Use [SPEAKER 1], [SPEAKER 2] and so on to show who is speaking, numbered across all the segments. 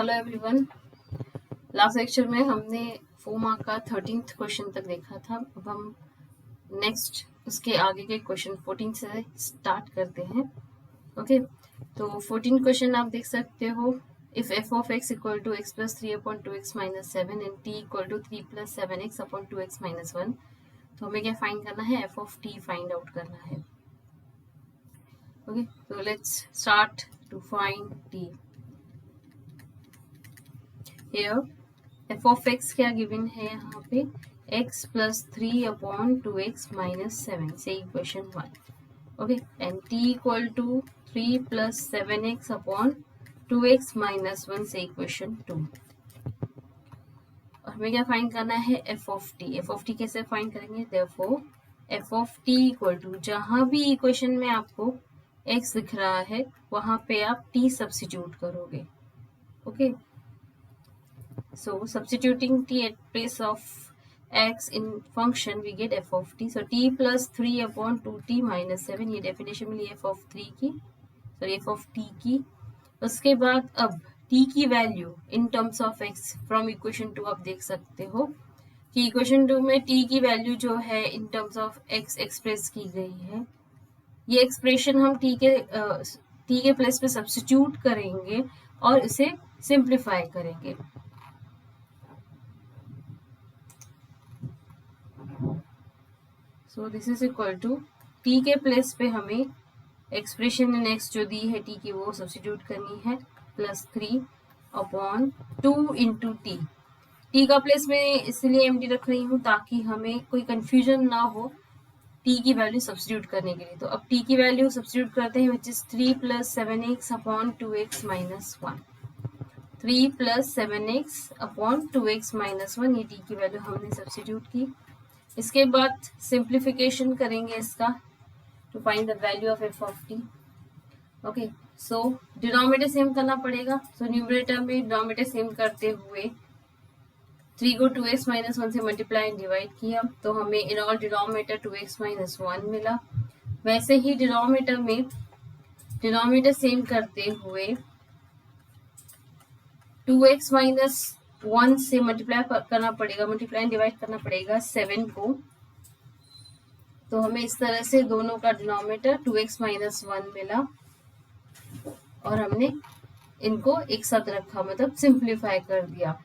[SPEAKER 1] Hello everyone. Last lecture में हमने 4 mark का 13th क्वेश्चन तक देखा था। अब हम नेक्स्ट उसके आगे के क्वेश्चन 14 से स्टार्ट करते हैं। ओके, तो 14 क्वेश्चन आप देख सकते हो। If f of x equal to x plus 3/2x minus 7 and t equal to 3 plus 7x/2x minus 1, तो हमें क्या फाइंड करना है? F of t find out करना है। ओके, तो let's start to find t. Here f of x क्या given है यहाँ पे? x प्लस 3/2x माइनस 7 से equation 1। Okay, and t equal to 3 plus 7x/2x minus 1 से इक्वेशन 2। और हमें क्या फाइंड करना है? f of t। f of t कैसे फाइंड करेंगे? therefore f of t equal to, जहाँ भी इक्वेशन में आपको x दिख रहा है वहाँ पे आप t सब्स्टिट्यूट करोगे। Okay, so substituting t at place of x in function we get f of t. So t plus 3/2t minus 7, ये डेफिनेशन मिली f of 3 की, सॉरी f of t की। उसके बाद अब t की value in terms of x from equation 2 आप देख सकते हो कि इक्वेशन 2 में t की वैल्यू जो है इन टर्म्स ऑफ x एक्सप्रेस की गई है। ये एक्सप्रेशन हम t के प्लेस पे सब्स्टिट्यूट करेंगे और इसे सिंप्लीफाई करेंगे। So this is equal to t के प्लेस पे हमें एक्सप्रेशन इन x जो दी है t की वो सब्स्टिट्यूट करनी है, प्लस 3/2 इंटू टी। टी का प्लेस में इसलिए एम्प्टी रख रही हूँ ताकि हमें कोई कंफ्यूजन ना हो t की वैल्यू सब्स्टिट्यूट करने के लिए। तो अब t की वैल्यू सब्स्टिट्यूट करते हैं, which is 3 plus 7x/2x minus 1। 3 plus 7x/2x minus 1, ये t की वैल्यू हमने सब्स्टिट्यूट की। इसके बाद सिंप्लीफिकेशन करेंगे इसका to find the value of f of t. Okay, so denominator same करना पड़ेगा। सो न्यूमरेटर में डिनोमिनेटर सेम करते हुए 3 को 2x माइनस 1 से मल्टीप्लाई एंड डिवाइड किया तो हमें in all denominator 2x minus 1 मिला। वैसे ही डिनोमिनेटर में डिनोमिनेटर सेम करते हुए 2x माइनस 1 से मल्टीप्लाई करना पड़ेगा, मल्टीप्लाई एंड डिवाइड करना पड़ेगा 7 को। तो हमें इस तरह से दोनों का डिनोमिनेटर 2x माइनस 1 मिला और हमने इनको एक साथ रखा, मतलब सिंप्लीफाई कर दिया।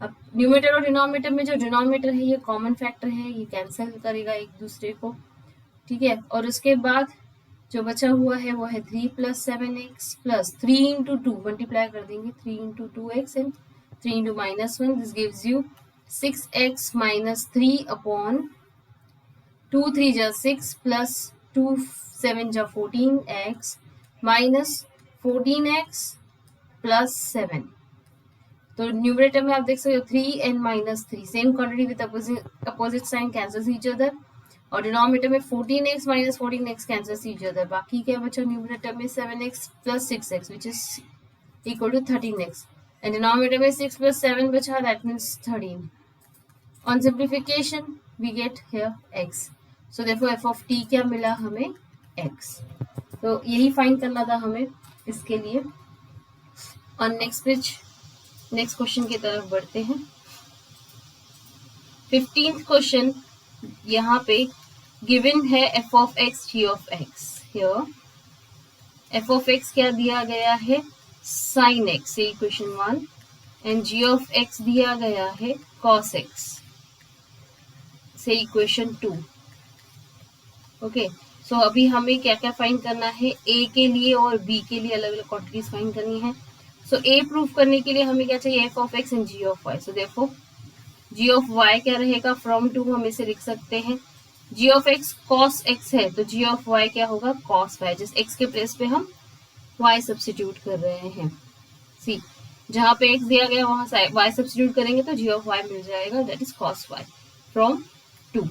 [SPEAKER 1] अब न्यूमरेटर और डिनोमिनेटर में जो डिनोमिनेटर है ये कॉमन फैक्टर है, ये कैंसिल करेगा एक दूसरे को, ठीक है। और उसके बाद जो बचा हुआ है वो है 3 plus 7x plus 3 into 2, multiply कर देंगे 3 into 2x and 3 into minus 1, this gives you 6x minus 3/2 3 जा 6 plus 2 7 जा 14x minus 14x plus 7। तो न्यूमरेटर में आप देख सकते हो 3 and minus 3 same quantity with opposite sign cancels each other, और डिनोमिनेटर में 14x minus 14x cancels each other. बाकी क्या बचा न्यूमरेटर में? 7x plus 6x which is equal to 13x, and denominator में 6 plus 7 बचा, that means 13. On simplification we get here x, so therefore f of t क्या मिला हमें? x। तो यही फाइंड करना था हमें इसके लिए। और नेक्स्ट पेज, नेक्स्ट क्वेश्चन की तरफ बढ़ते हैं। 15th क्वेश्चन यहाँ पे गिवन है f of x g of x। here f of x क्या दिया गया है? sin x से equation 1, and g of x दिया गया है cos x से इक्वेशन 2। ओके, सो अभी हमें क्या क्या फाइंड करना है? a के लिए और b के लिए अलग अलग क्वांटिटीज फाइंड करनी है। सो a प्रूफ करने के लिए हमें क्या चाहिए? f of x and g of y। सो देखो g of y क्या रहेगा? फ्रॉम 2 हम इसे लिख सकते हैं। g of x cos x है तो g of y क्या होगा? cos y। जिस x के प्लेस पे हम y सब्स्टिट्यूट कर रहे हैं। सी, जहां पे x दिया गया वहां y सब्स्टिट्यूट करेंगे तो g of y मिल जाएगा, that is cos y from 2।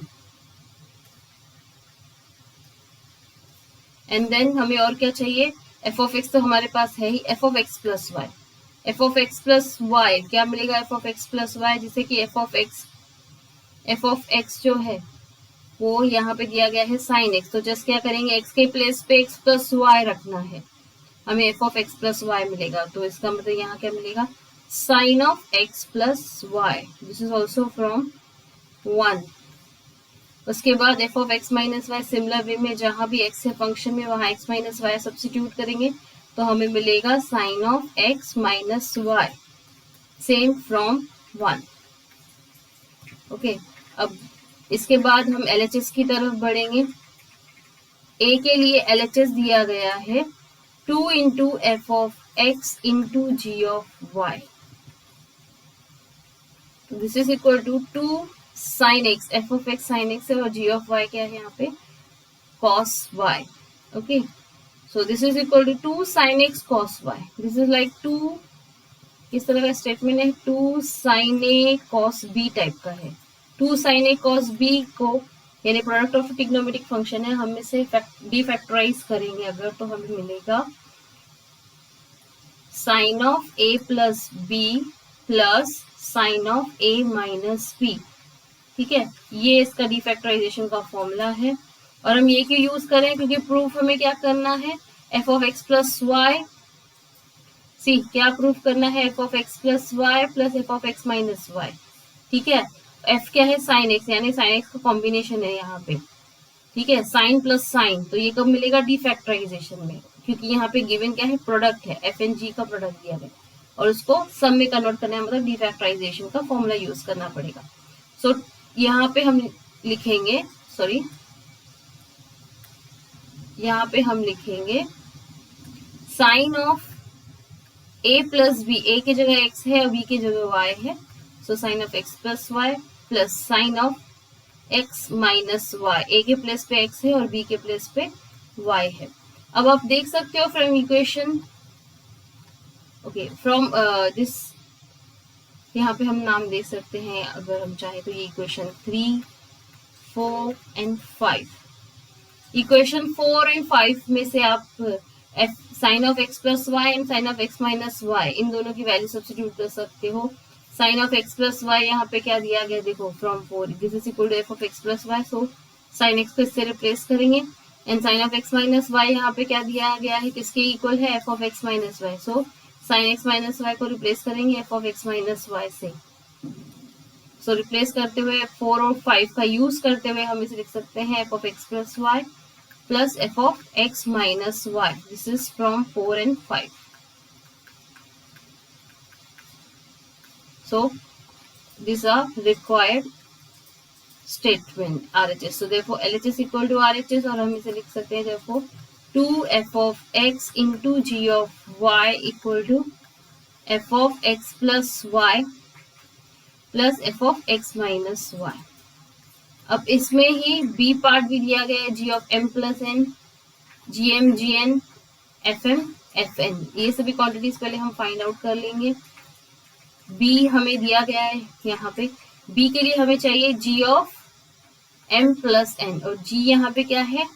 [SPEAKER 1] And then हमें और क्या चाहिए? f of x तो हमारे पास है ही, f of x plus y। f of x plus y क्या मिलेगा? f of x plus y, जिसे कि f of x जो है वो यहाँ पे दिया गया है sin x। तो जस्ट क्या करेंगे? x के प्लेस पे x प्लस y रखना है, हमें f of x plus y मिलेगा। तो इसका मतलब यहाँ क्या मिलेगा? Sine of x plus y, this is also from 1। उसके बाद F of x minus y, similar way में जहां भी एक्स है फंक्शन में वहां एक्स माइनस वाई सब्स्टिट्यूट करेंगे तो हमें मिलेगा sine of x minus y, same from 1। Okay, अब इसके बाद हम एलएचएस की तरफ बढ़ेंगे। ए के लिए एलएचएस दिया गया है 2 into f of x into g of y, this is equal to 2 sine x, f of x sine x है और जी ऑफ वाई क्या है यहाँ पे cos y। Okay, so this is equal to 2 sin x cos y, this is like 2, किस तरह का statement है, 2 sin a cos b type का है। 2 sin a cos b को यानी प्रोडक्ट ऑफ ट्रिग्नोमेट्रिक फंक्शन है, हम इसे डिफैक्टराइज करेंगे अगर तो हमें मिलेगा sine of a plus b plus sine of a minus b। ठीक है, ये इसका डिफैक्टराइजेशन का फॉर्मूला है। और हम ये क्यों यूज करें, क्योंकि प्रूफ हमें क्या करना है, F of x plus Y, see क्या प्रूफ करना है, F of x plus Y plus F of x minus Y. ठीक है, एफ क्या है साइन एक्स, यानी साइन एक्स का कॉम्बिनेशन है यहाँ पे। ठीक है, साइन प्लस साइन, तो ये कब मिलेगा डिफैक्टराइजेशन में, क्योंकि यहाँ पे गिवन क्या है, प्रोडक्ट है, एफ एन जी का प्रोडक्ट दिया गया और उसको सम में कन्वर्ट करना है, मतलब डिफैक्टराइजेशन का फॉर्मूला यूज करना पड़ेगा। सो यहाँ पे हम लिखेंगे, सॉरी यहाँ पे हम लिखेंगे sine of A plus B, A की जगह एक्स है और बी की जगह वाई है, so sine of x plus Y plus sine of x minus Y, A के प्लेस पे एक्स है और बी के प्लेस पे वाई है। अब आप देख सकते हो from equation, okay from this, यहाँ पे हम नाम दे सकते हैं अगर हम चाहे तो, ये इक्वेशन 3, 4 एंड 5। इक्वेशन 4 एंड 5 में से आप F sine of x plus Y and sine of x minus Y इन दोनों की वैल्यू सब्स्टिट्यूट कर सकते हो। Sine of x plus Y यहाँ पे क्या दिया गया, देखो from 4 this is equal to F of x plus Y, so sine X को इससे रिप्लेस करेंगे। And sine of x minus Y यहाँ पे क्या दिया गया है, किसके इक्वल है, F of x minus Y, so sine X minus Y को रिप्लेस करेंगे F of x minus Y से। सो रिप्लेस करते हुए 4 और 5 का यूज करते हुए हम इसे लिख सकते हैं f of x plus y plus f of x minus y. This is from 4 and 5. So these are required statement RHS. So therefore LHS equal to RHS और हम इसे लिख सकते हैं therefore 2f of x into g of y equal to f of x plus y plus f of x minus y. अब इसमें ही B part भी दिया गया है, G of M plus N, G M G N, F M F N, ये सभी quantities पहले हम फाइंड आउट कर लेंगे। बी हमें दिया गया है यहाँ पे, बी के लिए हमें चाहिए जी ऑफ एम प्लस एन और जी यहाँ पे क्या है,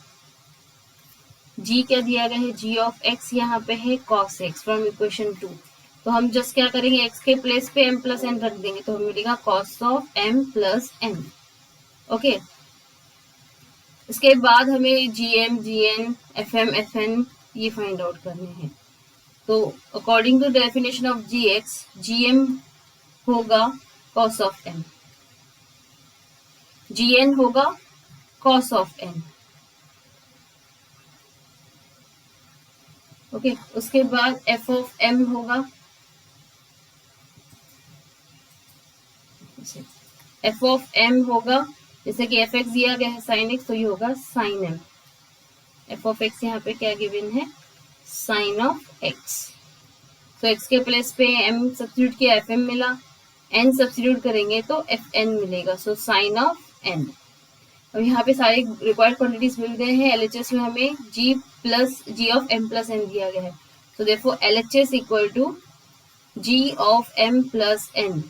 [SPEAKER 1] जी क्या दिया गया है, जी ऑफ एक्स यहाँ पे है कॉस एक्स फ्रॉम इक्वेशन 2। तो हम जस्ट क्या करेंगे, एक्स के प्लेस पे एम प्लस एन रख देंगे तो हमें मिलेगा cos of M plus N. Okay, इसके बाद हमें G M G N F M F N ये फाइंड आउट करने हैं। तो according to definition of G X, G M होगा cos of M, G N होगा कॉस ऑफ एन। ओके, उसके बाद एफ ऑफ एम होगा, एफ ऑफ एम होगा, जैसे कि एफ एक्स दिया गया है साइन एक्स तो ये होगा sine m. F of x यहाँ पे क्या गिवन है, साइन ऑफ एक्स, तो एक्स के प्लेस पे एम सब्स्टिट्यूट किया एफ एम मिला, एन सब्स्टिट्यूट करेंगे तो एफ एन मिलेगा, सो साइन ऑफ एन। अब यहाँ पे सारे रिक्वायर्ड क्वांटिटीज मिल गए हैं। एलएचएस में हमें G plus G of M plus N दिया गया है, so therefore LHS equal to g of m plus n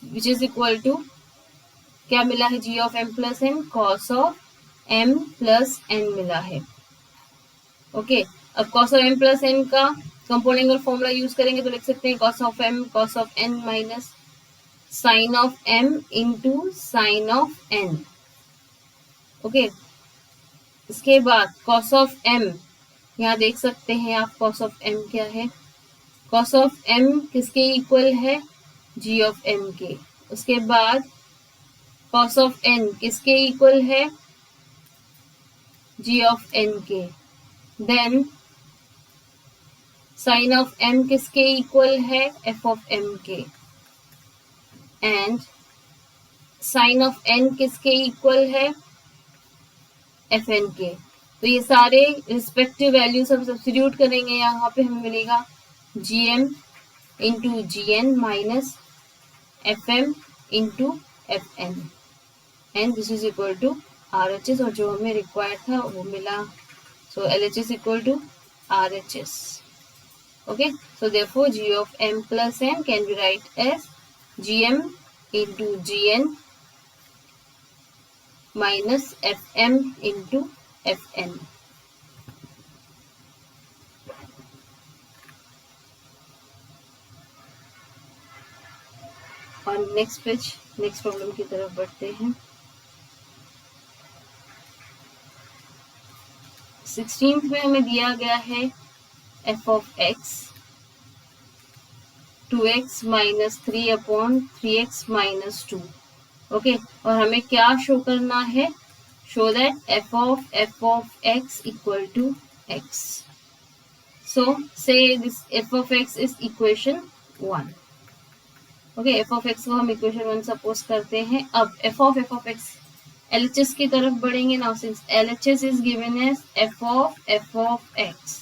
[SPEAKER 1] which is equal to क्या मिला है, g of m plus n cos of m plus n मिला है। Okay, अब cos of m plus n का कंपाउंड एंगल फॉर्मूला यूज करेंगे तो लिख सकते हैं cos of m cos of n minus sine of m into sine of n। Okay, इसके बाद cos of m यहाँ देख सकते हैं आप, cos of m क्या है, कॉस ऑफ m किसके इक्वल है, g ऑफ m के। उसके बाद कॉस ऑफ n किसके इक्वल है, g ऑफ n के। देन साइन ऑफ m किसके इक्वल है, f ऑफ m के। एंड साइन ऑफ n किसके इक्वल है, एफ एन के। तो ये सारे रिस्पेक्टिव वैल्यूज हम सब्स्टिट्यूट करेंगे, यहाँ पे हमें मिलेगा G M into G N minus F M into F N and this is equal to R H S, और जो हमें रिक्वायर्ड था वो मिला। So L H S equal to R H S. Okay, so therefore G of M plus N can be write as G M into G N minus fm into fn. और next page, next problem की तरफ बढ़ते हैं। 16th में हमें दिया गया है f of x 2x minus 3 upon 3x minus 2। Okay, और हमें क्या शो करना है, show that f of x equal to x। So से this f of x is equation 1। Okay, f of x को हम इक्वेशन 1 सपोज करते हैं। अब f of x LHS की तरफ बढ़ेंगे। Now since LHS is given as f of x।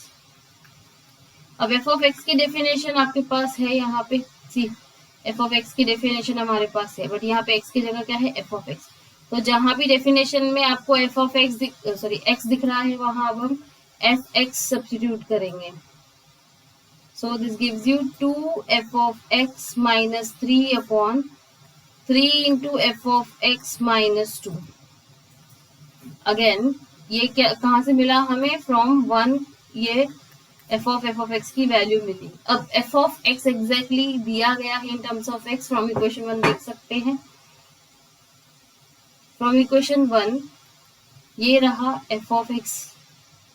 [SPEAKER 1] अब f of x की डेफिनेशन आपके पास है यहाँ पे, सी f of x की डेफिनेशन हमारे पास है, बट यहाँ पे x की जगह क्या है, f of x। तो जहां भी डेफिनेशन में आपको f of x x दिख रहा है, वहां अब हम fx सब्स्टिट्यूट करेंगे। So this gives you 2f of x minus 3 upon 3 into f of x minus 2। Again ये क्या, कहाँ से मिला हमें, फ्रॉम 1, ये f of x की वैल्यू मिली। अब f of x एग्जैक्टली दिया गया है इन terms of x from equation 1 देख सकते हैं। फ्रॉम इक्वेशन 1 ये रहा f of x,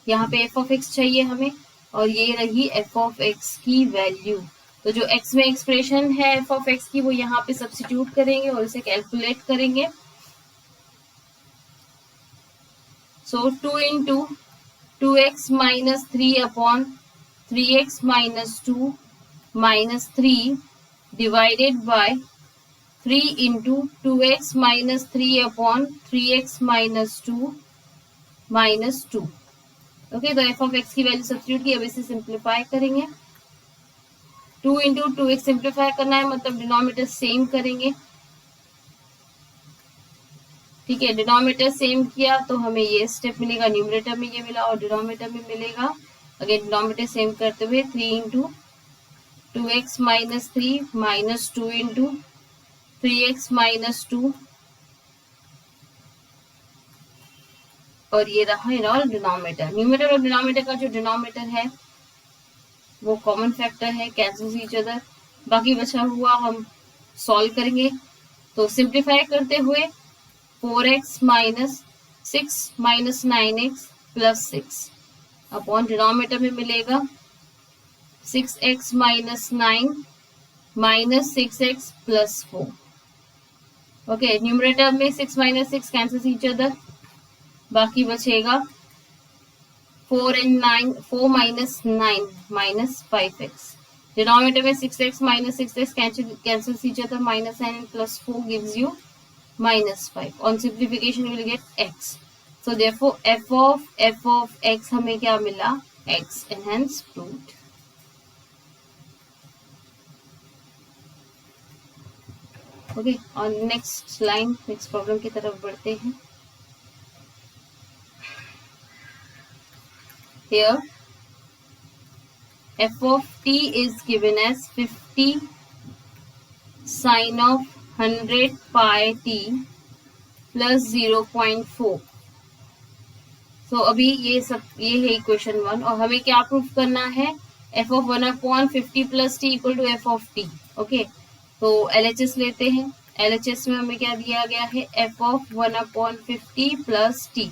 [SPEAKER 1] यहाँ पे f of x चाहिए हमें, और ये रही f of x की वैल्यू। तो जो x में एक्सप्रेशन है f of x की, वो यहाँ पे सब्स्टिट्यूट करेंगे और इसे कैलकुलेट करेंगे। सो 2 into 2x minus 3 upon 3x minus 2 minus 3 divided by 3 into 2x minus 3 upon 3x minus 2 minus 2। Okay, तो f of x की वैल्यू सब्स्टिट्यूट की, अब इसे सिंप्लीफाई करेंगे। 2 इंटू 2x सिंप्लीफाई करना है, मतलब डिनोमिनेटर सेम करेंगे। ठीक है, डिनोमिनेटर सेम किया तो हमें ये स्टेप मिलेगा, न्यूमरेटर में ये मिला और डिनोमिनेटर में मिलेगा। अगेन डिनोमिनेटर सेम करते हुए 3 into 2x minus 3 minus 2 into 3x minus 2, और ये रहा इन ऑल डिनोमिनेटर। न्यूमरेटर और डिनोमिनेटर का जो डिनोमिनेटर है वो कॉमन फैक्टर है, कैंसिल ईच अदर। बाकी बचा हुआ हम सॉल्व करेंगे। तो सिंप्लीफाई करते हुए 4x minus 6 minus 9x plus 6 upon denominator में मिलेगा 6x minus 9 minus 6x plus 4। Okay, numerator में 6 माइनस 6 कैंसिल ईच अदर, बाकी बचेगा 4 and 9, 4 minus 9 minus 5x। Denominator में 6x minus 6x cancel each other, minus 9 plus 4 gives you minus 5. On simplification you will get x. So therefore f of x हमें क्या मिला, x, and hence proved. Okay, on next line, next problem की तरफ बढ़ते हैं। Here f of t is given as 50 sin of 100 pi t plus 0.4। तो अभी ये है इक्वेशन 1, और हमें क्या प्रूफ करना है, f of 1/50 plus t equal to f of t। Okay, तो LHS लेते हैं। LHS में हमें क्या दिया गया है, f of 1/50 plus T.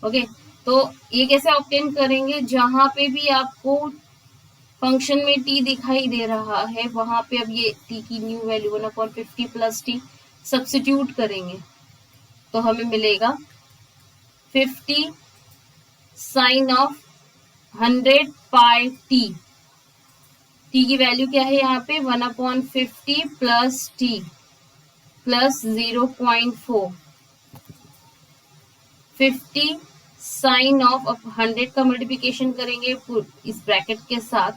[SPEAKER 1] Okay, तो ये कैसे ऑब्टेन करेंगे, जहां पे भी आपको फंक्शन में t दिखाई दे रहा है, वहां पे अब ये t की new value 1/50 plus t substitute करेंगे तो हमें मिलेगा 50 sine of 100 pi t। t की वैल्यू क्या है यहाँ पे 1/50 plus t plus 0.4। 50 sine of 100 का मल्टीप्लिकेशन करेंगे इस ब्रैकेट के साथ,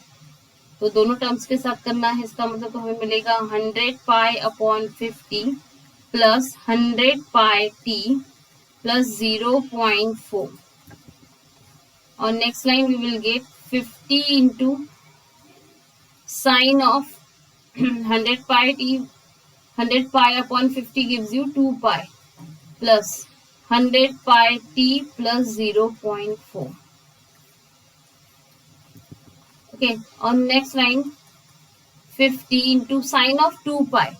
[SPEAKER 1] तो दोनों टर्म्स के साथ करना है, इसका मतलब तो हमें मिलेगा 100 pi upon 50 plus 100 pi t plus 0.4। और next line we will get 50 into sine of 100 pi t, 100 pi upon 50 gives you 2 pi plus 100 pi t plus 0.4। Okay, और next line 50 into sine of 2 pi,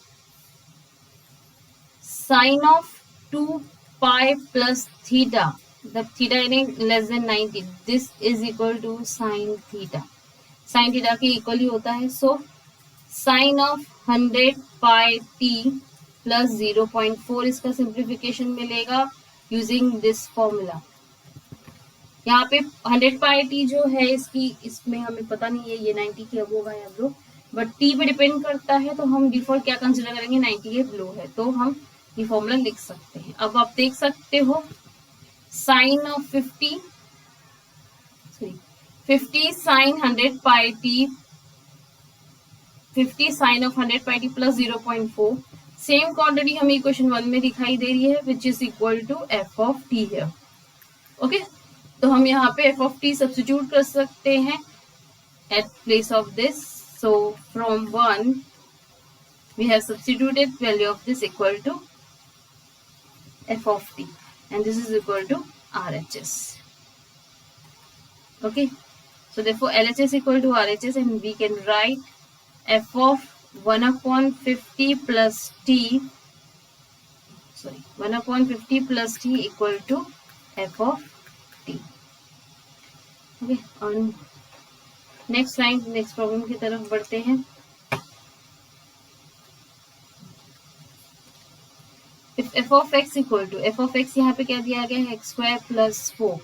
[SPEAKER 1] sine of 2 pi plus theta, the theta less than 90, this is equal to sin theta, sin theta के equal ही होता है। So sine of 100 pi t plus 0.4, इसका simplification मिलेगा using this formula. यहाँ पे 100 pi t जो है इसमें हमें पता नहीं है ये 90 के अब होगा या बिलो, बट t पे डिपेंड करता है, तो हम डिफॉल्ट क्या कंसिडर करेंगे 90 के बिलो है, तो हम ये फॉर्मूला लिख सकते हैं। अब आप देख सकते हो sine of 50 sine 100 pi t, 50 sine of 100 pi t plus 0.4, same quantity हमें इक्वेशन 1 में दिखाई दे रही है which is equal to F of t है। ओके, तो हम यहाँ पे एफ ऑफ टी सब्स्टिट्यूट कर सकते हैं at place of this. So from 1 we have substituted value of this equal to F of t and this is equal to RHS. Okay, so therefore LHS equal to RHS, and we can write f of 1/50 plus t, 1/50 plus t equal to f of t. Okay, on next line, next problem की तरफ बढ़ते हैं। If f of x equal to, f of x यहाँ पे क्या दिया गया है x स्क्वायर प्लस 4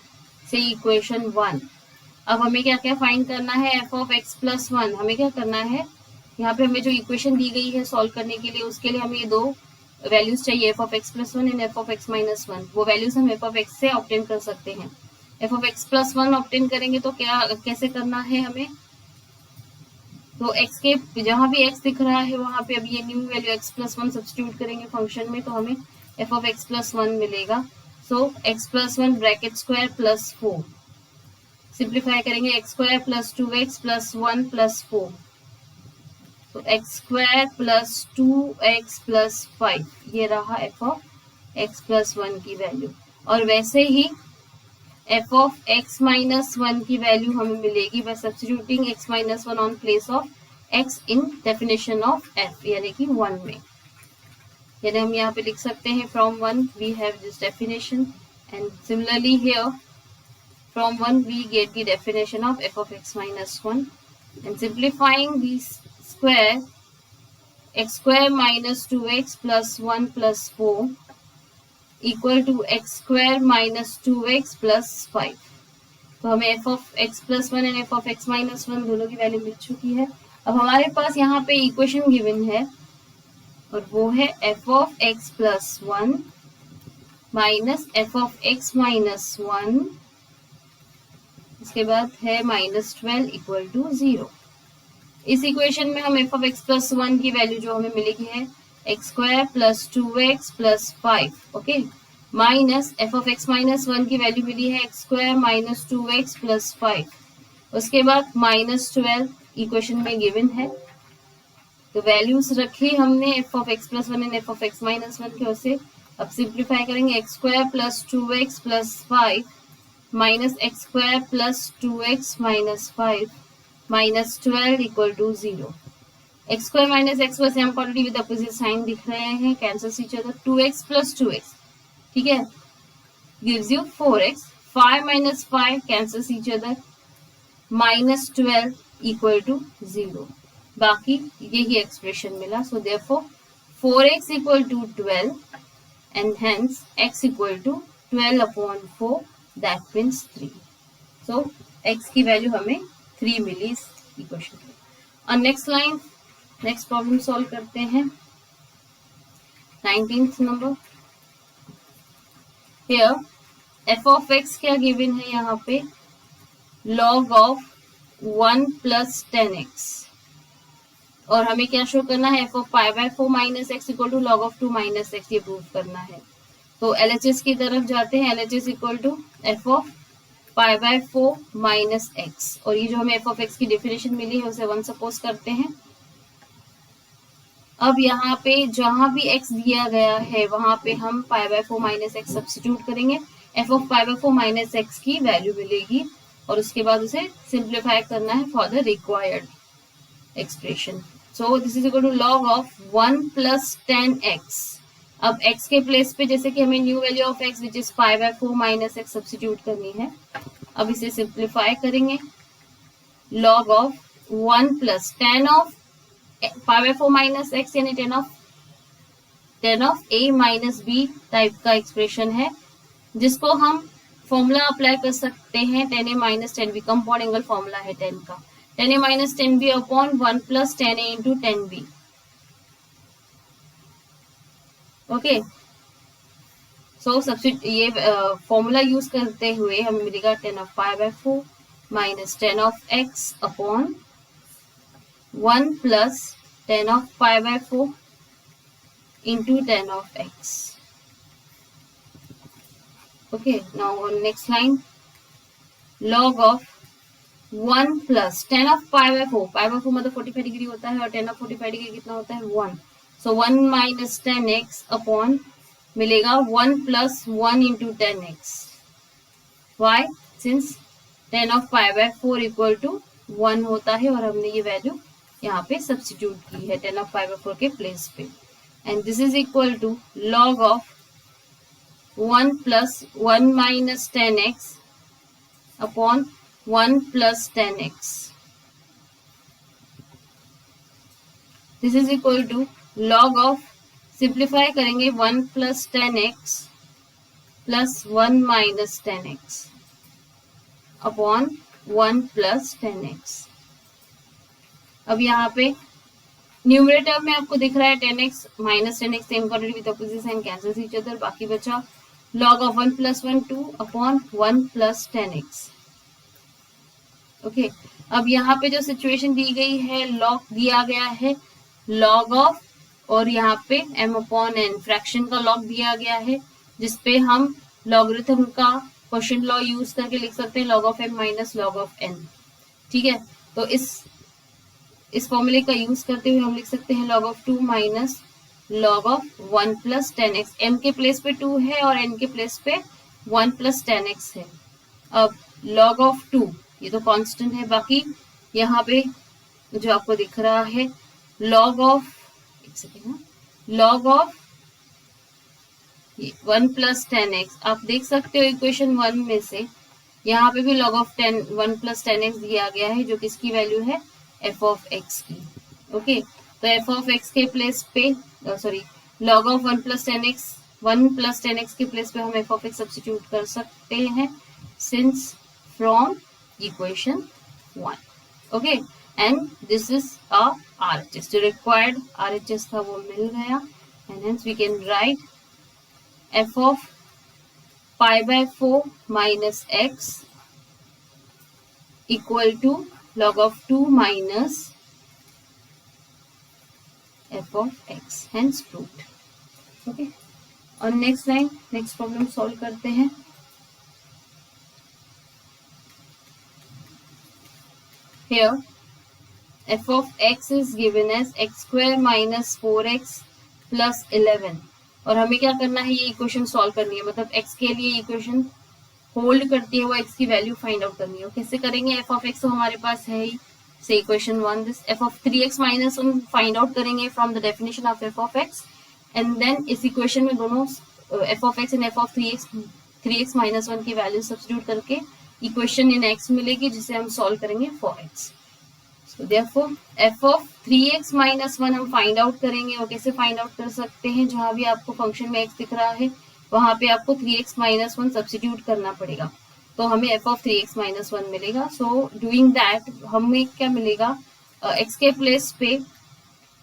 [SPEAKER 1] से इक्वेशन 1। अब हमें क्या क्या फाइंड करना है, f of x प्लस 1 हमें क्या करना है, यहाँ पे हमें जो इक्वेशन दी गई है सॉल्व करने के लिए, उसके लिए हमें ये दो वैल्यूज चाहिए f of x plus 1 and f of x minus 1। वो वैल्यूज हम f of x से ऑब्टेन कर सकते हैं। f of x plus 1 obtain करेंगे तो क्या कैसे करना है हमें, तो x के जहां भी x दिख रहा है वहां पे अब ये new value x plus 1 substitute करेंगे फंक्शन में, तो हमें f of x प्लस 1 मिलेगा। सो x plus 1 bracket square plus 4, simplify करेंगे x square plus 2x plus 1 plus 4, तो x square plus 2x plus 5, ये रहा f of x प्लस 1 की वैल्यू। और वैसे ही f of x माइनस 1 की वैल्यू हमें मिलेगी bye substituting x minus 1 on place of x in definition of f, यानी कि 1 में। यानी हम यहाँ पे लिख सकते हैं from 1 we have this definition, and similarly here from 1 we get the definition of f of x minus 1, and simplifying this square, x square minus 2x plus 1 plus 4 equal to x square minus 2x plus 5। तो हमें f of x plus 1 and f of x minus 1 दोनों की value मिल चुकी है। अब हमारे पास यहाँ पे इक्वेशन गिवन है और वो है f of x plus 1 minus f of x minus 1, इसके बाद है माइनस 12 इक्वल टू 0। इस इक्वेशन में हम f of x प्लस 1 की वैल्यू जो हमें मिलेगी है x square plus 2x plus 5, okay, minus f of x minus 1 की वैल्यू मिली है x square minus 2x plus 5, उसके बाद माइनस 12 इक्वेशन में गिवन है, तो वैल्यूज रखी हमने f of x plus 1 and f of x minus 1 के, उसे अब सिंप्लीफाई करेंगे x square plus 2x plus 5 minus x square plus 2x minus 5 minus 12 equal to 0। X square minus x वैसे हम क्वांटिटी विद अपोजिट साइन दिख रहे हैं, cancel each other, 2x plus 2x, ठीक है, gives you 4x, 5 minus 5 cancel each other, minus 12 equal to 0। बाकी यही expression मिला। So therefore 4x equal to 12 and hence x equal to 12 upon 4, that means 3. So x की value हमें 3 मिली इस equation में। और next line, next problem solve करते हैं। 19th number. Here f of x क्या गिवन है यहाँ पे, log of 1 plus 10x, और हमें क्या शो करना है, f of pi by 4 minus x equal to log of 2 minus x, ये प्रूव करना है। तो LHS की तरफ जाते हैं। LHS equal to f of pi by 4 minus x, और ये जो हमें f of x की डेफिनेशन मिली है उसे 1 सपोज करते हैं। अब यहाँ पे जहां भी x दिया गया है वहां पे हम pi by 4 minus x substitute करेंगे, f of pi by 4 minus x की वैल्यू मिलेगी, और उसके बाद उसे सिंप्लीफाई करना है for the required expression. So this is equal to log of 1 plus 10x। अब x के प्लेस पे जैसे कि हमें new value of x which is pi by 4 minus x substitute करनी है। अब इसे सिंप्लीफाई करेंगे, log of 1 plus 10 of pi by 4 minus x यानी 10 of a minus b type का एक्सप्रेशन है, जिसको हम फॉर्मूला अप्लाई कर सकते हैं 10a minus 10b, compound angle formula है 10 का, 10a minus 10b upon 1 plus 10a into 10b। Okay, so substitute ये फॉर्मूला यूज करते हुए हमें मिलेगा 10 of pi by 4 minus 10 of x upon 1 plus 10 of pi by 4 into 10 of x। Okay, now on next line, log of 1 plus 10 of pi by 4, pi by 4 मतलब 45 degree होता है, और 10 of 45 degree कितना होता है 1। So 1 minus 10x अपॉन मिलेगा 1 plus 1 into 10x। Why? Since 10 of pi by 4 equal to 1 होता है, और हमने ये वैल्यू यहाँ पे सब्स्टिट्यूट की है 10 of pi by 4 के प्लेस पे, and this is equal to log of 1 plus 1 minus 10x upon 1 plus 10x। This is equal to log of, simplify करेंगे 1 plus 10x plus 1 minus 10x upon 1 plus 10x। अब यहाँ पे numerator में आपको दिख रहा है 10x minus 10x, same quantity with opposite sign cancels each other, बाकी बचा log of 1 plus 1 2 upon 1 plus 10x। Okay, अब यहाँ पे जो सिचुएशन दी गई है, log दिया गया है log of, और यहाँ पे m अपॉन n फ्रैक्शन का log दिया गया है, जिसपे हम लॉगरिथम का क्वेश्चन लॉ यूज करके लिख सकते हैं log of m minus log of n। ठीक है, तो इस फॉर्मूले का यूज करते हुए हम लिख सकते हैं log of 2 minus log of 1 plus 10x। m के प्लेस पे 2 है और n के प्लेस पे 1 plus 10x है। अब log of 2 ये तो कांस्टेंट है, बाकी यहाँ पे जो आपको दिख रहा है log of, एक सेकेंड ना, log of 1 plus 10x, आप देख सकते हो इक्वेशन 1 में से यहाँ पे भी log of 1 plus 10x दिया गया है, जो किसकी वैल्यू है f of x की। ओके, तो f of x के प्लेस पे sorry log of 1 plus 10x के प्लेस पे हम f of x सब्स्टिट्यूट कर सकते हैं since from equation 1। Okay, and this is a RHS, जो रिक्वायर्ड RHS था वो मिल गया, and hence we can write f of pi by 4 minus x equal to log of 2 minus f of x, hence proved। Okay, और next line, next problem solve करते हैं। Here f of x is given as x square minus 4x plus 11, और हमें क्या करना है, ये equation solve करनी है, मतलब x के लिए इक्वेशन होल्ड करती है वो x की वैल्यू फाइंड आउट करनी है। कैसे करेंगे, f of x तो हमारे पास है ही, से equation 1, this f of 3x minus 1 find out करेंगे from the definition of f of x, and then इस इक्वेशन में दोनों f of x एंड f of 3x minus 1 की वैल्यू सब्स्टिट्यूट करके इक्वेशन इन x मिलेगी, जिसे हम सॉल्व करेंगे for x। So therefore f of 3x minus 1 हम फाइंड आउट करेंगे। और कैसे फाइंड आउट कर सकते हैं, जहां भी आपको फंक्शन में x दिख रहा है वहां पे आपको 3x minus 1 सब्स्टिट्यूट करना पड़ेगा, तो हमें f of 3x minus 1 मिलेगा। सो डूइंग दैट हमें क्या मिलेगा, x के प्लेस पे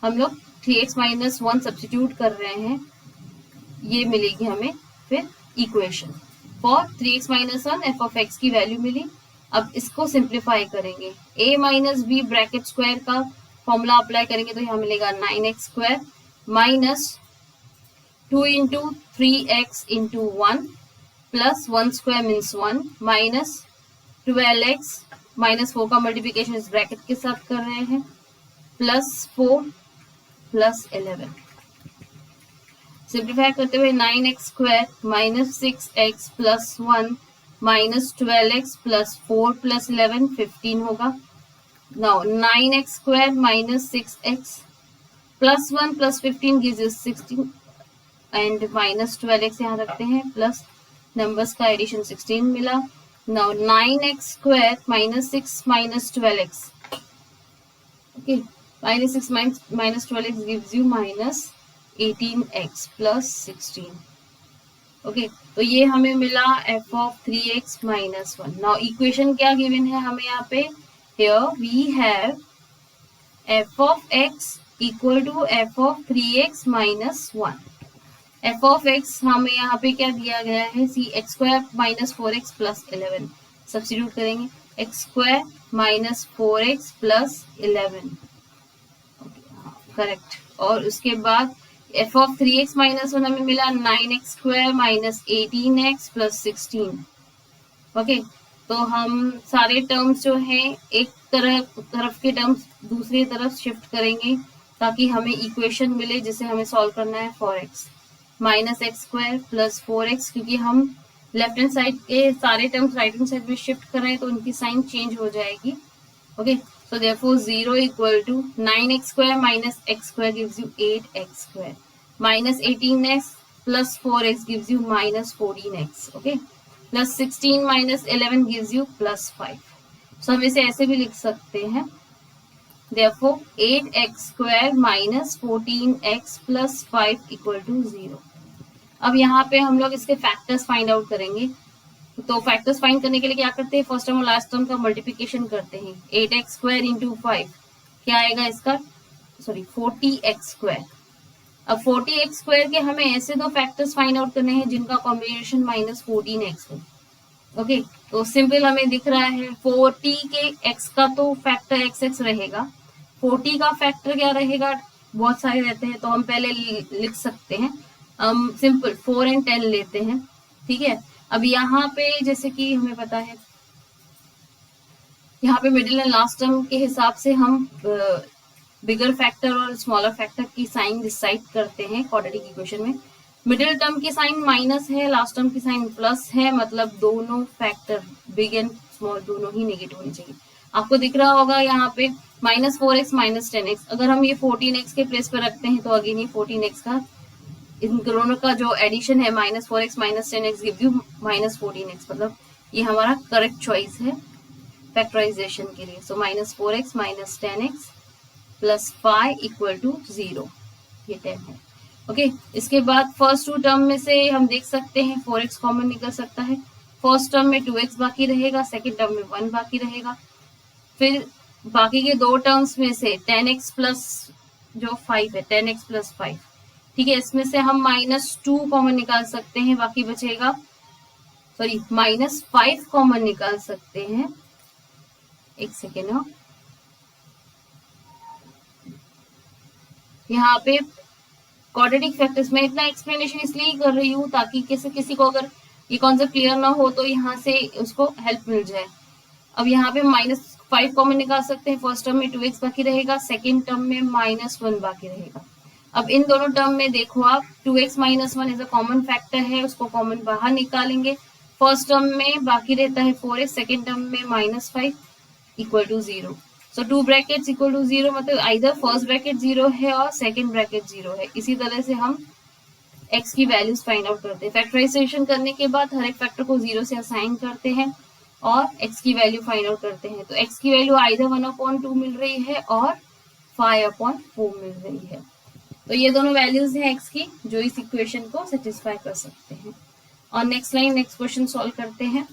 [SPEAKER 1] हम लोग 3x minus 1 सब्स्टिट्यूट कर रहे हैं, ये मिलेगी हमें फिर equation. For 3x minus 1 f of x की वैल्यू मिली। अब इसको सिंप्लीफाई करेंगे, a minus B bracket square का फॉर्मूला अप्लाई करेंगे तो यहाँ मिलेगा 9x square minus 2 into 3x into 1 plus 1 square means 1 minus 12x minus 4 का मल्टीप्लीकेशन इस ब्रैकेट के साथ कर रहे हैं प्लस 4 प्लस 11। सिंप्लीफाई करते हुए 9x square minus 6x plus 1 minus 12x plus 4 plus 11 15 होगा। Now 9x square minus 6x plus 1 plus 15 gives us 16 and minus 12x यहाँ रखते हैं प्लस नंबर्स का एडिशन 16 मिला। Now 9x square minus 6 minus 12x, okay, minus 6 minus 12x gives you minus 18x plus 16। Okay, तो ये हमें मिला f of 3x minus 1। Now equation क्या गिवन है हमें यहाँ पे, here we have f of x equal to f of 3x minus 1। f of x हमें यहाँ पे क्या दिया गया है, सी x square minus 4x plus 11, substitute करेंगे x square minus 4x plus 11, correct. और उसके बाद f of 3x minus 1 हमें मिला 9x square minus 18x plus 16। Okay, तो हम सारे टर्म्स जो हैं एक तरफ के टर्म्स दूसरी तरफ शिफ्ट करेंगे ताकि हमें इक्वेशन मिले जिसे हमें सॉल्व करना है for x। Minus x square plus 4x, क्योंकि हम लेफ्ट हैंड साइड के सारे टर्म्स राइट हैंड साइड में शिफ्ट कर रहे हैं तो उनकी साइन चेंज हो जाएगी। Okay, so therefore 0 equal to 9x square minus x square gives you 8x square minus 18x plus 4x gives you minus 14x, okay, plus 16 minus 11 gives you plus 5। so हम इसे ऐसे भी लिख सकते हैं, therefore 8x square minus 14x plus 5 equal to 0। अब यहाँ पे हम लोग इसके फैक्टर्स फाइंड आउट करेंगे, तो फैक्टर्स फाइंड करने के लिए क्या करते हैं, फर्स्ट टर्म और लास्ट टर्म का मल्टीप्लिकेशन करते हैं। 8x स्क्वायर इंटू 5 क्या आएगा इसका, सॉरी 40x स्क्वायर। अब 40x स्क्वायर के हमें ऐसे दो फैक्टर्स फाइंड आउट करने हैं जिनका कॉम्बिनेशन माइनस 14x हो। ओके, तो सिंपल हमें दिख रहा है 40 के x का तो फैक्टर xx रहेगा, 40 का फैक्टर क्या रहेगा, बहुत सारे रहते हैं तो हम पहले लिख सकते हैं, सिंपल 4 and 10 लेते हैं, ठीक है। अब यहाँ पे जैसे कि हमें पता है, यहाँ पे मिडिल एंड लास्ट टर्म के हिसाब से हम बिगर फैक्टर और स्मॉलर फैक्टर की साइन डिसाइड करते हैं क्वाड्रेटिक इक्वेशन में। मिडिल टर्म की साइन माइनस है, लास्ट टर्म की साइन प्लस है, मतलब दोनों फैक्टर बिग एंड स्मॉल दोनों ही नेगेटिव होने चाहिए। आपको दिख रहा होगा यहाँ पे माइनस 4x माइनस 10x, अगर हम ये 14x के प्लेस पे रखते हैं तो अगेन ये 14x का इन दोनों का जो एडिशन है minus 4x minus 10x give you minus 14x, मतलब ये हमारा करेक्ट चॉइस है फैक्टराइजेशन के लिए। So minus 4x minus 10x plus 5 equal to 0, ये 10 है। ओके, इसके बाद फर्स्ट टू टर्म में से हम देख सकते हैं 4x कॉमन निकल सकता है। फर्स्ट टर्म में 2x बाकी रहेगा, सेकेंड टर्म में 1 बाकी रहेगा। फिर बाकी के दो टर्म्स में से 10x प्लस जो 5 है, 10x प्लस 5, ठीक है, इसमें से हम माइनस 2 कॉमन निकाल सकते हैं, बाकी बचेगा, सॉरी माइनस 5 कॉमन निकाल सकते हैं। एक सेकेंड हो, यहाँ पे क्वाड्रेटिक फैक्टर्स में इतना एक्सप्लेनेशन इसलिए कर रही हूँ ताकि किसी को अगर ये कॉन्सेप्ट क्लियर ना हो तो यहाँ से उसको हेल्प मिल जाए। अब यहाँ पे माइनस 5 कॉमन निकाल सकते हैं, फर्स्ट टर्म में 2x बाकी रहेगा, सेकेंड टर्म में माइनस 1 बाकी रहेगा। अब इन दोनों टर्म में देखो आप 2x minus 1 is a common factor है, उसको कॉमन बाहर निकालेंगे। फर्स्ट टर्म में बाकी रहता है 4x, सेकेंड टर्म में minus 5 equal to 0। So 2 brackets equal to 0, मतलब आइदर फर्स्ट ब्रैकेट 0 है और सेकेंड ब्रैकेट 0 है। इसी तरह से हम x की वैल्यूज फाइंड आउट करते हैं। फैक्टराइजेशन करने के बाद हर एक फैक्टर को 0 से असाइन करते हैं, और x की वैल्यू फाइंड आउट करते हैं। तो x की वैल्यू आइदर 1/2 मिल रही है और 5/4 मिल रही है। तो ये दोनों वैल्यूज हैं x की जो इस इक्वेशन को सेटिस्फाई कर सकते हैं। और next line, next question solve करते हैं।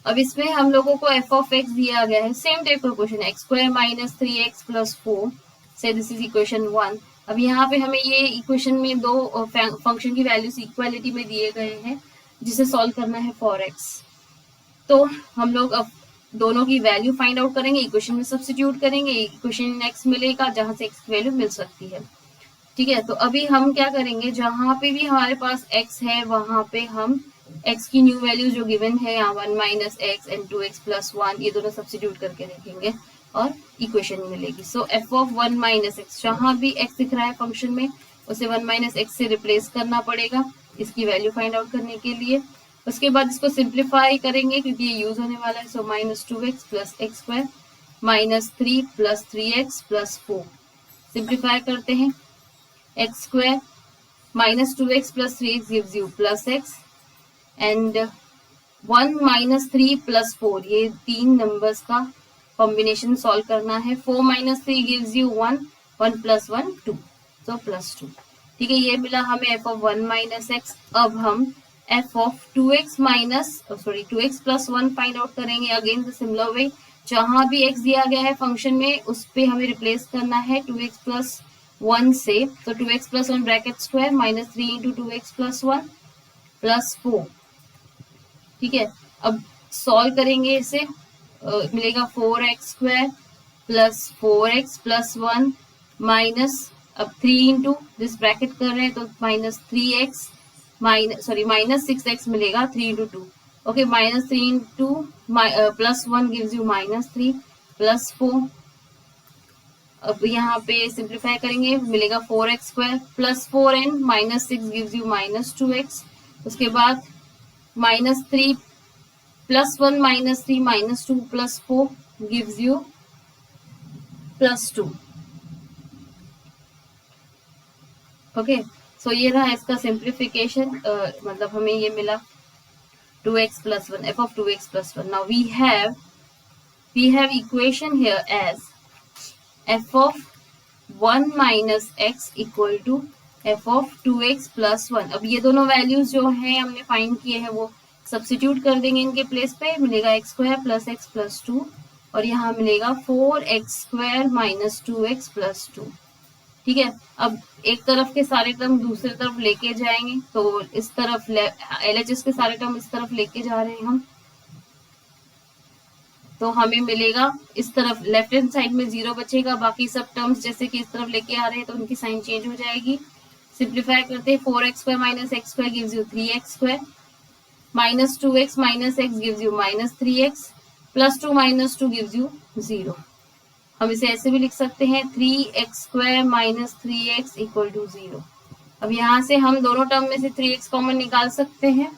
[SPEAKER 1] अब इसमें हम लोगों को f ऑफ x दिया गया है, सेम टाइप का क्वेश्चन है, x² - 3x + 4 से दिस इज इक्वेशन 1। अब यहाँ पे हमें ये इक्वेशन में दो फंक्शन की वैल्यूज इक्वालिटी में दिए गए हैं जिसे सॉल्व करना है फॉर x। तो हम लोग अब दोनों की वैल्यू फाइंड आउट करेंगे, इक्वेशन में सब्स्टिट्यूट करेंगे, इक्वेशन x मिलेगा जहां से x की वैल्यू मिल सकती है। ठीक है, तो अभी हम क्या करेंगे, जहां पे भी हमारे पास x है वहां पे हम x की न्यू वैल्यू जो गिवन है यहाँ 1 - x एंड 2x + 1 ये दोनों सब्स्टिट्यूट करके देखेंगे और इक्वेशन मिलेगी। सो f ऑफ 1 - x, जहां भी x दिख रहा है फंक्शन में उसे 1 - x से रिप्लेस करना पड़ेगा इसकी वैल्यू फाइंड आउट करने के लिए। उसके बाद इसको सिंप्लीफाई करेंगे क्योंकि ये यूज होने वाला है। सो -2x + x² - 3 + 3x + 4 सिंप्लीफाई करते हैं। x² - 2x + 3x gives you +x and 1 - 3 + 4 ये तीन नंबर्स का कॉम्बिनेशन सॉल्व करना है। 4 - 3 gives you 1, 1 + 1 2, so +2। ठीक है, ये मिला हमें f ऑफ 1 - x। अब हम f of 2x + 1 find out करेंगे। अगेन द सिमिलर वे, जहां भी x दिया गया है फंक्शन में उस पे हमें रिप्लेस करना है 2x + 1 से। तो 2x + 1 ब्रैकेट स्क्वायर -3 × 2x + 1 + 4। ठीक है, अब सॉल्व करेंगे इसे, मिलेगा 4x² + 4x + 1 माइनस, अब 3 × दिस ब्रैकेट कर रहे हैं तो -3x -6x मिलेगा 3 × 2। Okay, -3 × +1 gives you -3 + 4। अब यहाँ पे सिंप्लीफाई करेंगे, मिलेगा 4x² + 4n -6 gives you -2x। उसके बाद -3 + 1 -3 -2 + 4 gives you +2। ओके, सो ये रहा इसका सिंप्लीफिकेशन, मतलब हमें ये मिला 2x + 1, f of 2x + 1। Now we have equation here as f of 1 - x equal to f of 2x + 1। अब ये दोनों वैल्यूज जो हैं हमने फाइंड किए हैं वो सब्स्टिट्यूट कर देंगे इनके प्लेस पे, मिलेगा x² + x + 2 और यहाँ मिलेगा 4x² - 2x + 2। ठीक है, अब एक तरफ के सारे टर्म दूसरी तरफ लेके जाएंगे, तो इस तरफ LHS के सारे टर्म इस तरफ लेके जा रहे हैं हम, तो हमें मिलेगा इस तरफ लेफ्ट हैंड साइड में 0 बचेगा, बाकी सब टर्म्स जैसे कि इस तरफ लेके आ रहे हैं तो उनकी साइन चेंज हो जाएगी। सिंप्लीफाई करते हैं, 4x² - x² gives you 3x², -2x - x gives you -3x, +2 - 2 gives you 0। हम इसे ऐसे भी लिख सकते हैं 3x² - 3x = 0। अब यहाँ से हम दोनों टर्म में से 3x कॉमन निकाल सकते हैं।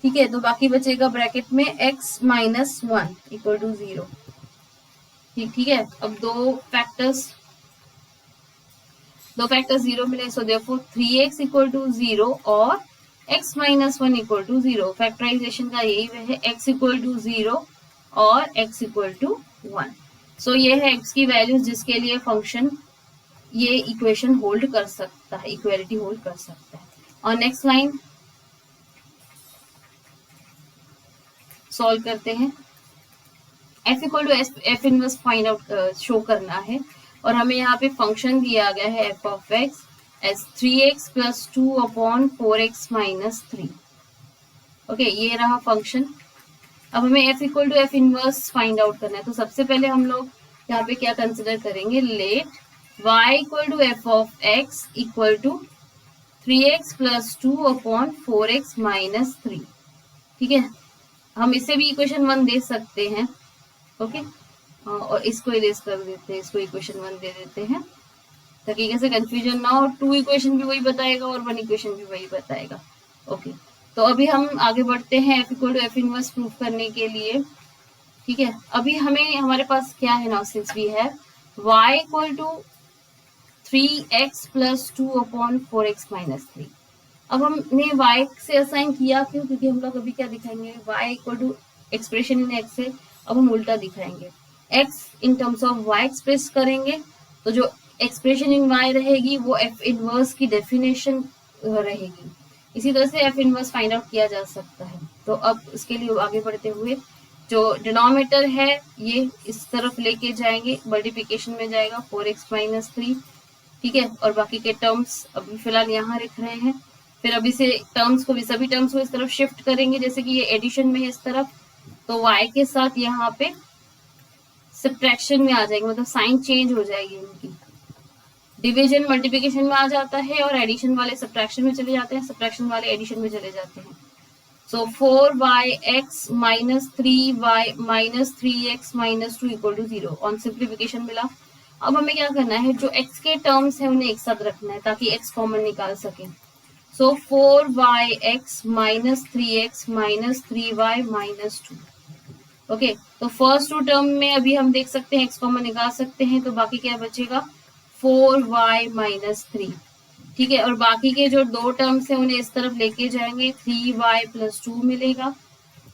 [SPEAKER 1] ठीक है, तो बाकी बचेगा ब्रैकेट में x - 1 = 0। ठीक है, अब दो फैक्टर्स 0 मिले, सो देयरफॉर 3x = 0 और x - 1 = 0। फैक्टराइजेशन का यही वे है, x = 0 और x = 1। सो ये है x की वैल्यू जिसके लिए फंक्शन ये इक्वेशन होल्ड कर सकता है, इक्वालिटी होल्ड कर सकता है। और नेक्स्ट लाइन सॉल्व करते हैं। f = f inverse find out show करना है और हमें यहाँ पे फंक्शन दिया गया है f of x as 3x + 2/4x - 3। Okay, ये रहा फंक्शन। अब हमें f = f inverse find out करना है, तो सबसे पहले हम लोग यहाँ पे क्या कंसिडर करेंगे, late y = f of x = 3x + 2/4x - 3। ठीक है, हम इसे भी इक्वेशन 1 दे सकते हैं। ओके, और इसको इरेज कर देते हैं, इसको इक्वेशन 1 दे देते हैं ताकि कैसे कंफ्यूजन ना हो। 2 इक्वेशन भी वही बताएगा और 1 इक्वेशन भी वही बताएगा। ओके, तो अभी हम आगे बढ़ते हैं f = f इनवर्स प्रूफ करने के लिए। ठीक है, अभी हमें हमारे पास क्या है, now since we have y = 3x + 2/4x - 3। अब हमने y से असाइन किया क्यों, क्योंकि हम लोग अभी क्या दिखाएंगे, y equal to expression in x है, अब हम उल्टा दिखाएंगे, x in terms of y express करेंगे, तो जो एक्सप्रेशन इन y रहेगी वो f इनवर्स की डेफिनेशन रहेगी। इसी तरह से f इनवर्स फाइंड आउट किया जा सकता है। तो अब इसके लिए आगे बढ़ते हुए जो डिनोमिनेटर है ये इस तरफ लेके जाएंगे, मल्टीप्लिकेशन में जाएगा 4x माइनस 3, ठीक है, और बाकी के टर्म्स अभी फिलहाल यहाँ लिख रहे हैं। फिर अभी से टर्म्स को भी, सभी टर्म्स को इस तरफ शिफ्ट करेंगे, जैसे कि ये एडिशन में है इस तरफ, तो y के साथ यहाँ पे सब्ट्रैक्शन में आ जाएगी, मतलब साइन चेंज हो जाएगी इनकी। डिवीजन मल्टीप्लिकेशन में आ जाता है और एडिशन वाले सब्ट्रैक्शन में चले जाते हैं, सब्ट्रैक्शन वाले एडिशन में चले जाते हैं। सो 4y(x minus 3y minus 3x minus 2 equal to 0 on simplification मिला। अब हमें क्या करना है, जो x के टर्म्स है उन्हें एक साथ रखना है ताकि x कॉमन निकाल सके। सो 4y(x minus 3x minus 3y minus 2, okay, तो फर्स्ट टू टर्म में अभी हम देख सकते हैं x कॉमन निकाल सकते हैं, तो बाकी क्या बचेगा 4y minus 3, ठीक है, और बाकी के जो दो टर्म्स हैं उन्हें इस तरफ लेके जाएंगे, 3y plus 2 मिलेगा।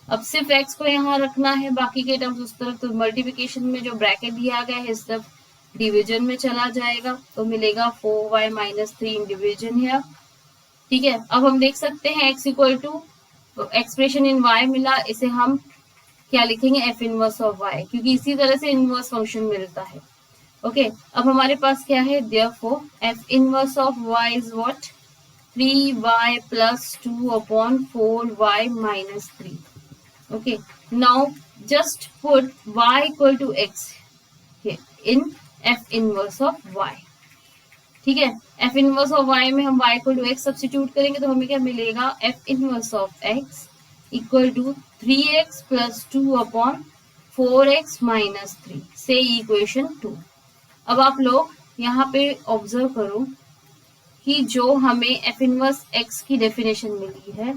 [SPEAKER 1] अब सिर्फ x को यहाँ रखना है, बाकी के टर्म्स उस तरफ, तो मल्टीप्लिकेशन में जो ब्रैकेट दिया गया है इस तरफ डिवीजन में चला जाएगा, तो मिलेगा 4y minus 3 इन डिवीजन है, ठीक है। अब हम देख सकते हैं x equal to expression in y मिला, इसे हम क्या लिखेंगे, f इनवर्स ऑफ y, क्योंकि इसी तरह से इनवर्स फंक्शन मिलता है। ओके, अब हमारे पास क्या है, therefore f inverse of y is what, 3y plus 2 upon 4y minus 3. Okay, now just put y equal to x here in f inverse of y. ठीक है, f इनवर्स ऑफ y में हम y equal to x substitute करेंगे तो हमें क्या मिलेगा, f inverse of x equal to 3x plus 2 upon 4x minus 3 से इक्वेशन 2। अब आप लोग यहाँ पे ऑब्जर्व करो कि जो हमें f इनवर्स x की डेफिनेशन मिली है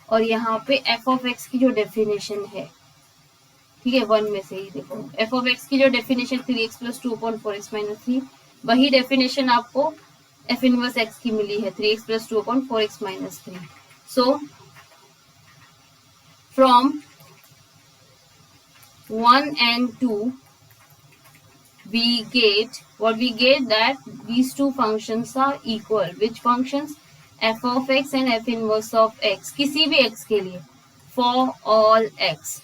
[SPEAKER 1] और यहाँ पे f ऑफ x की जो डेफिनेशन है, ठीक है, वन में से ही देखो f ऑफ x की जो definition 3x plus 2 upon 4x minus 3, वही डेफिनेशन आपको f इनवर्स x की मिली है 3x plus 2 upon 4x minus 3। So from 1 and 2 we get that these two functions are equal. Which functions? f of x and f inverse of x, किसी भी x के लिए, for all x।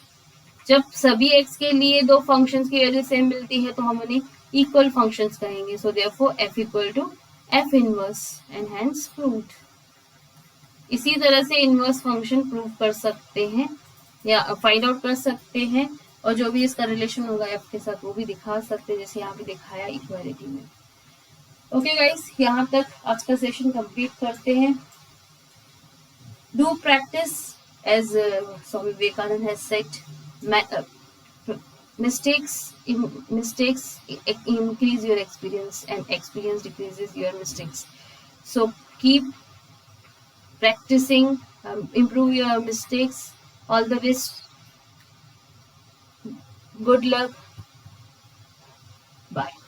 [SPEAKER 1] जब सभी x के लिए दो functions की वैल्यू सेम मिलती है तो हम उन्हें इक्वल फंक्शंस कहेंगे। So therefore f equal to f inverse and hence proved. इसी तरह से इनवर्स फंक्शन प्रूव कर सकते हैं या फाइंड आउट कर सकते हैं, और जो भी इसका रिलेशन होगा f के साथ वो भी दिखा सकते हैं, जैसे यहाँ पे दिखाया इक्वालिटी में। ओके गाइस, यहाँ तक आज का सेशन कंप्लीट करते हैं। Do practice as Swami Vivekananda has said, mistakes increase your experience and experience decreases your mistakes. So keep practicing, improve your mistakes. All the best. Good luck. Bye.